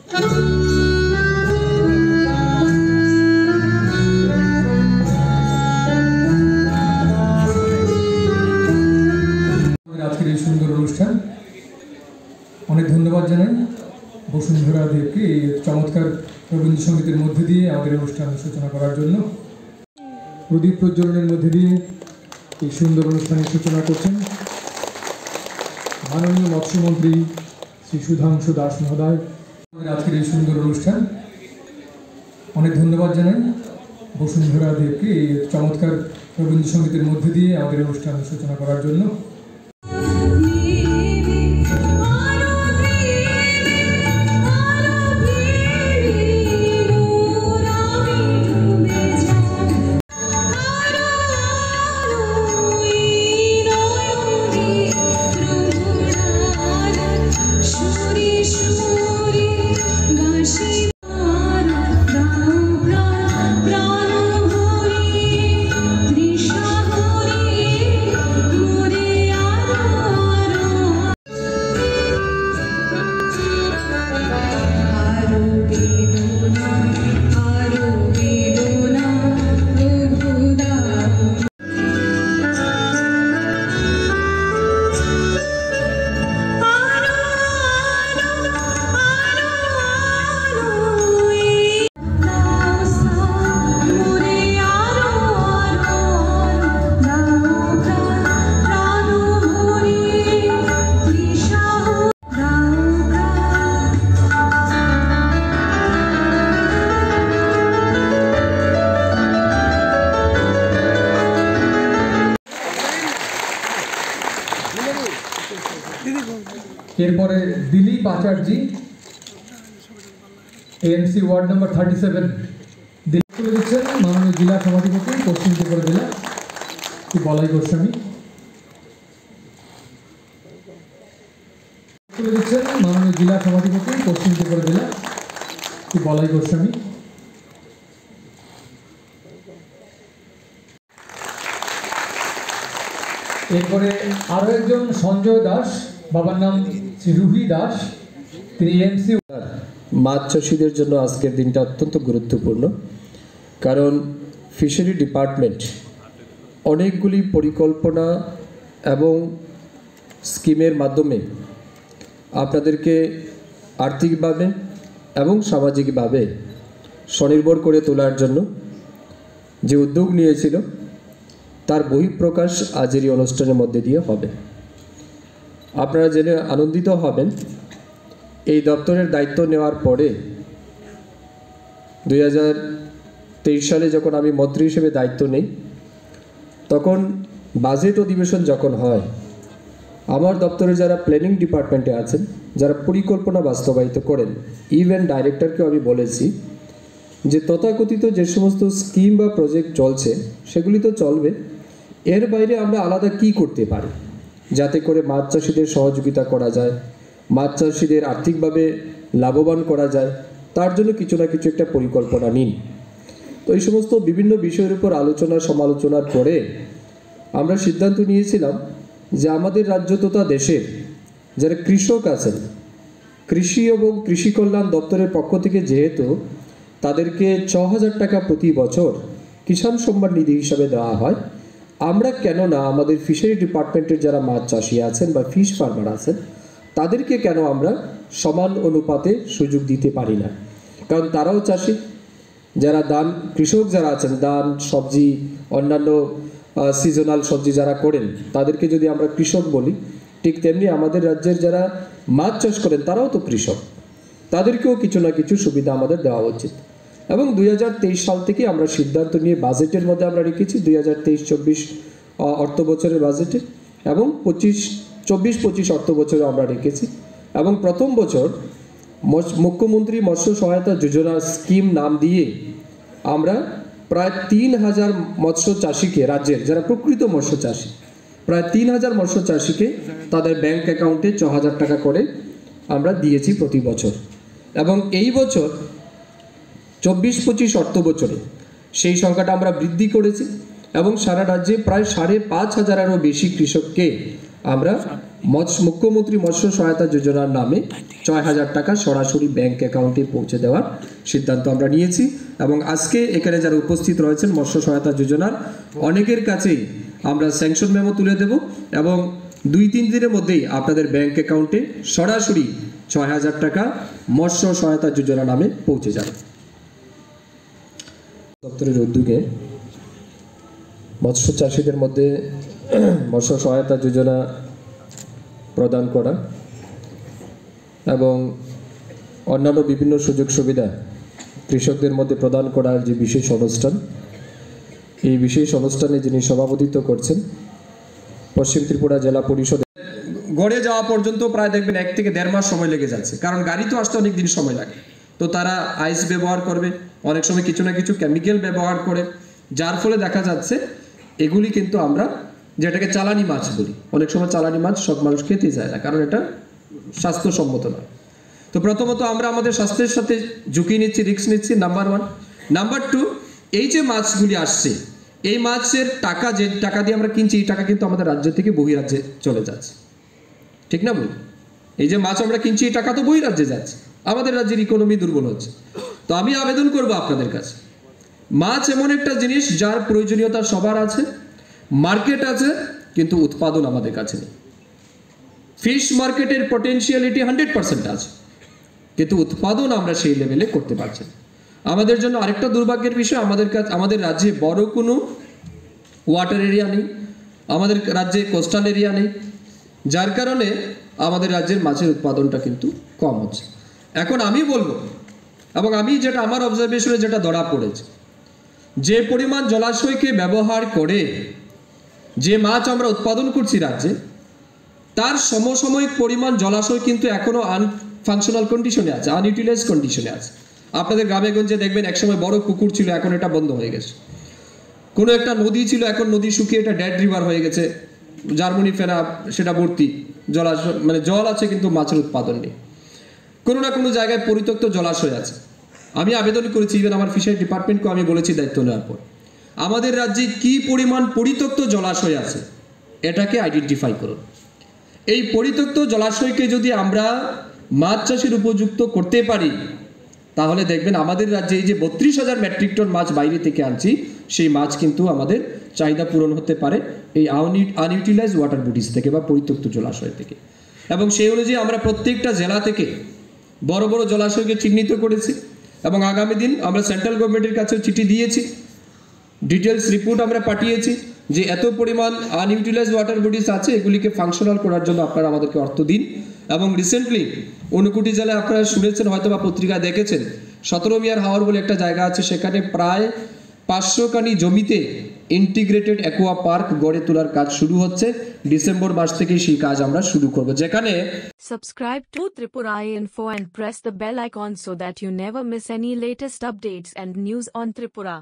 আজকের এই সুন্দর অনুষ্ঠান অনেক ধন্যবাদ জানাই বসুন্ধরা দেবকে এই চমৎকার রবীন্দ্রসঙ্গীতের মধ্যে দিয়ে আমাদের অনুষ্ঠান সূচনা করার জন্য। প্রদীপ প্রজ্বলনের মধ্যে দিয়ে এই সুন্দর অনুষ্ঠানের সূচনা করছেন মাননীয় মৎস্যমন্ত্রী শ্রী সুধাংশু দাস মহোদয়। আমাদের আজকের এই সুন্দর অনুষ্ঠান অনেক ধন্যবাদ জানাই বসুন্ধরা দেবকে এই চমৎকার রবীন্দ্রসঙ্গীতের মধ্যে দিয়ে আমাদের অনুষ্ঠান সূচনা করার জন্য। এরপরে দিলীপ আচার্য এএমসি ওয়ার্ড নম্বর 37 দিলীপ তুলে দিচ্ছেন মাননীয় জেলা সভাধিপতি পশ্চিম ত্রিপুরা জেলা শ্রী বলাই গোস্বামী। তুলে দিচ্ছেন মাননীয় জেলা সভাধিপতি পশ্চিম ত্রিপুরা জেলা শ্রী বলাই গোস্বামী। এরপরে আরো একজন সঞ্জয় দাস, বাবার নাম শ্রী রুহি দাস, তিনি এমসি। মাছ চাষিদের জন্য আজকের দিনটা অত্যন্ত গুরুত্বপূর্ণ, কারণ ফিশারি ডিপার্টমেন্ট অনেকগুলি পরিকল্পনা এবং স্কিমের মাধ্যমে আপনাদেরকে আর্থিকভাবে এবং সামাজিকভাবে স্বনির্ভর করে তোলার জন্য যে উদ্যোগ নিয়েছিল তার বহিঃপ্রকাশ আজের এই অনুষ্ঠানের মধ্যে দিয়ে হবে। আপনারা জেনে আনন্দিত হবেন, এই দপ্তরের দায়িত্ব নেওয়ার পরে 2023 সালে যখন আমি মন্ত্রী হিসেবে দায়িত্ব নেই, তখন বাজেট অধিবেশন যখন হয়, আমার দপ্তরে যারা প্ল্যানিং ডিপার্টমেন্টে আছেন, যারা পরিকল্পনা বাস্তবায়িত করেন, ইভেন ডাইরেক্টরকেও আমি বলেছি যে তথাকথিত যে সমস্ত স্কিম বা প্রজেক্ট চলছে সেগুলি তো চলবে, এর বাইরে আমরা আলাদা কি করতে পারি যাতে করে মাছ চাষিদের সহযোগিতা করা যায়, মাছ চাষিদের আর্থিকভাবে লাভবান করা যায়, তার জন্য কিছু না কিছু একটা পরিকল্পনা নিন। তো এই সমস্ত বিভিন্ন বিষয়ের উপর আলোচনা সমালোচনার পরে আমরা সিদ্ধান্ত নিয়েছিলাম যে আমাদের রাজ্য তথা দেশের যারা কৃষক আছেন, কৃষি এবং কৃষি কল্যাণ দপ্তরের পক্ষ থেকে যেহেতু তাদেরকে ৬,০০০ টাকা প্রতি বছর কিষাণ সম্মান নিধি হিসাবে দেওয়া হয়, আমরা কেন না আমাদের ফিশারি ডিপার্টমেন্টের যারা মাছ চাষি আছেন বা ফিশ ফার্মার আছেন তাদেরকে কেন আমরা সমান অনুপাতে সুযোগ দিতে পারি না? কারণ তারাও চাষি, যারা ধান কৃষক যারা আছেন, ধান সবজি অন্যান্য সিজনাল সবজি যারা করেন তাদেরকে যদি আমরা কৃষক বলি, ঠিক তেমনি আমাদের রাজ্যের যারা মাছ চাষ করেন তারাও তো কৃষক, তাদেরকেও কিছু না কিছু সুবিধা আমাদের দেওয়া উচিত। এবং 2023 সাল থেকে আমরা সিদ্ধান্ত নিয়ে বাজেটের মধ্যে আমরা রেখেছি 2023-24 অর্থ বছরের বাজেটে, এবং 24-25 অর্থ বছরে আমরা রেখেছি। এবং প্রথম বছর মুখ্যমন্ত্রী মৎস্য সহায়তা যোজনা স্কিম নাম দিয়ে আমরা প্রায় 3000 মৎস্য চাষিকে, রাজ্যের যারা প্রকৃত মৎস্য চাষি, প্রায় 3000 মৎস্য চাষিকে তাদের ব্যাংক অ্যাকাউন্টে 6000 টাকা করে আমরা দিয়েছি প্রতি বছর। এবং এই বছর 24-25 অর্থ বছরে সেই সংখ্যাটা আমরা বৃদ্ধি করেছি এবং সারা রাজ্যে প্রায় 5500-এরও বেশি কৃষককে আমরা মুখ্যমন্ত্রী মৎস্য সহায়তা যোজনার নামে 6,000 টাকা সরাসরি ব্যাংক অ্যাকাউন্টে পৌঁছে দেওয়ার সিদ্ধান্ত আমরা নিয়েছি। এবং আজকে এখানে যারা উপস্থিত রয়েছেন মৎস্য সহায়তা যোজনার অনেকের কাছেই আমরা স্যাংশন মেমো তুলে দেব এবং 2-3 দিনের মধ্যেই আপনাদের ব্যাংক অ্যাকাউন্টে সরাসরি 6,000 টাকা মৎস্য সহায়তা যোজনা নামে পৌঁছে যাবে। দপ্তরের উদ্যোগে মৎস্য চাষিদের মধ্যে মৎস্য সহায়তা যোজনা প্রদান করা এবং অন্যান্য বিভিন্ন সুযোগ সুবিধা কৃষকদের মধ্যে প্রদান করার যে বিশেষ অনুষ্ঠান, এই বিশেষ অনুষ্ঠানে যিনি সভাপতিত্ব করছেন পশ্চিম ত্রিপুরা জেলা পরিষদ, গড়ে যাওয়া পর্যন্ত প্রায় দেখবেন 1 থেকে 1.5 মাস সময় লেগে যাচ্ছে, কারণ গাড়ি তো আসতে অনেক দিন সময় লাগে। তো তারা আইস ব্যবহার করবে, অনেক সময় কিছু না কিছু কেমিক্যাল ব্যবহার করে, যার ফলে দেখা যাচ্ছে এগুলি কিন্তু আমরা যেটাকে চালানি মাছ বলি, অনেক সময় চালানি মাছ সব মানুষ খেতে চায় না, কারণ এটা স্বাস্থ্যসম্মত নয়। তো প্রথমত আমরা আমাদের স্বাস্থ্যের সাথে ঝুঁকি নিচ্ছি, রিস্ক নিচ্ছি, নাম্বার 1। নাম্বার 2, এই যে মাছগুলি আসছে, এই মাছের টাকা যে টাকা দিয়ে আমরা কিনছি, এই টাকা কিন্তু আমাদের রাজ্য থেকে বহিরাজ্যে চলে যাচ্ছে, ঠিক না বলি? এই যে মাছ আমরা কিনছি, এই টাকা তো বহিরাজ্যে যাচ্ছে, আমাদের রাজ্যের ইকোনমি দুর্বল হচ্ছে। তো আমি আবেদন করব আপনাদের কাছে, মাছ এমন একটা জিনিস যার প্রয়োজনীয়তা সবার আছে, মার্কেট আছে, কিন্তু উৎপাদন আমাদের কাছে নেই। ফিশ মার্কেটের পটেনশিয়ালিটি 100% আছে, কিন্তু উৎপাদন আমরা সেই লেভেলে করতে পারছি না। আমাদের জন্য আরেকটা দুর্ভাগ্যের বিষয়, আমাদের রাজ্যে বড় কোনো ওয়াটার এরিয়া নেই, আমাদের রাজ্যে কোস্টাল এরিয়া নেই, যার কারণে আমাদের রাজ্যের মাছের উৎপাদনটা কিন্তু কম হচ্ছে। এখন আমি বলবো, এবং আমি যেটা আমার অবজারভেশনে যেটা ধরা পড়েছে, যে পরিমাণ জলাশয়কে ব্যবহার করে যে মাছ আমরা উৎপাদন করছি রাজ্যে, তার সমসাময়িক পরিমাণ জলাশয় কিন্তু এখনো আনফাংশনাল কন্ডিশনে আছে, আনইউটিলাইজ কন্ডিশনে আছে। আপনাদের গ্রামে গঞ্জে দেখবেন একসময় বড় পুকুর ছিল, এখন এটা বন্ধ হয়ে গেছে। কোনো একটা নদী ছিল, এখন নদী শুকিয়ে এটা ডেড রিভার হয়ে গেছে, জার্মানি ফেনা সেটা ভর্তি জলাশয়, মানে জল আছে কিন্তু মাছের উৎপাদন নেই। কোনো না কোনো জায়গায় পরিত্যক্ত জলাশয় আছে। আমি আবেদন করেছি, ইভেন আমার ফিশারি ডিপার্টমেন্টকেও আমি বলেছি দায়িত্ব নেওয়ার পর, আমাদের রাজ্যে কি পরিমাণ পরিত্যক্ত জলাশয় আছে এটাকে আইডেন্টিফাই করুন। এই পরিত্যক্ত জলাশয়কে যদি আমরা মাছ চাষের উপযুক্ত করতে পারি, তাহলে দেখবেন আমাদের রাজ্যে এই যে 32,000 মেট্রিক টন মাছ বাইরে থেকে আনছি, সেই মাছ কিন্তু আমাদের চাহিদা পূরণ হতে পারে এই আনইউটিলাইজ ওয়াটার বডিজ থেকে বা পরিত্যক্ত জলাশয় থেকে। এবং সেই অনুযায়ী আমরা প্রত্যেকটা জেলা থেকে বড় বড় জলাশয়কে চিহ্নিত করেছি এবং আগামী দিন আমরা সেন্ট্রাল গভর্নমেন্টের কাছেও চিঠি দিয়েছি, ডিটেলস রিপোর্ট আমরা পাঠিয়েছি যে এত পরিমাণ আনইউটিলাইজ ওয়াটার বডিজ আছে, এগুলিকে ফাংশনাল করার জন্য আপনারা আমাদেরকে অর্থ দিন। এবং রিসেন্টলি ঊনকোটি জেলায় আপনারা শুনেছেন হয়তো বা পত্রিকায় দেখেছেন, 17 মিয়ার হাওর বলে একটা জায়গা আছে, সেখানে প্রায় 500 কানি জমিতে ইন্টিগ্রেটেড অ্যাকোয়া পার্ক গড়ে তোলার কাজ শুরু হচ্ছে। ডিসেম্বর মাস থেকে সেই কাজ আমরা শুরু করব, যেখানে Subscribe to Tripura Info and press the bell icon so that you never miss any latest updates and news on Tripura.